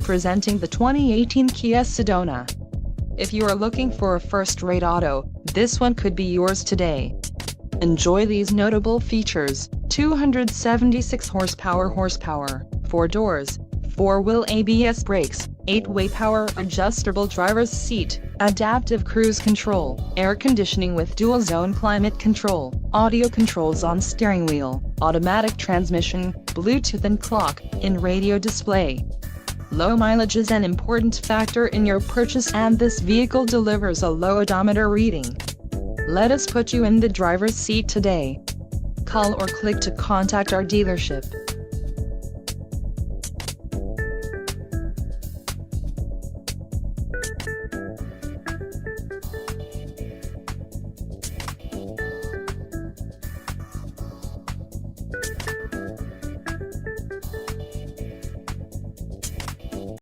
Presenting the 2018 Kia Sedona. If you are looking for a first-rate auto, this one could be yours today. Enjoy these notable features: 276 horsepower, 4 doors, 4-wheel ABS brakes, 8-way power adjustable driver's seat, adaptive cruise control, air conditioning with dual-zone climate control, audio controls on steering wheel, automatic transmission, Bluetooth and clock-in radio display. Low mileage is an important factor in your purchase, and this vehicle delivers a low odometer reading. Let us put you in the driver's seat today. Call or click to contact our dealership.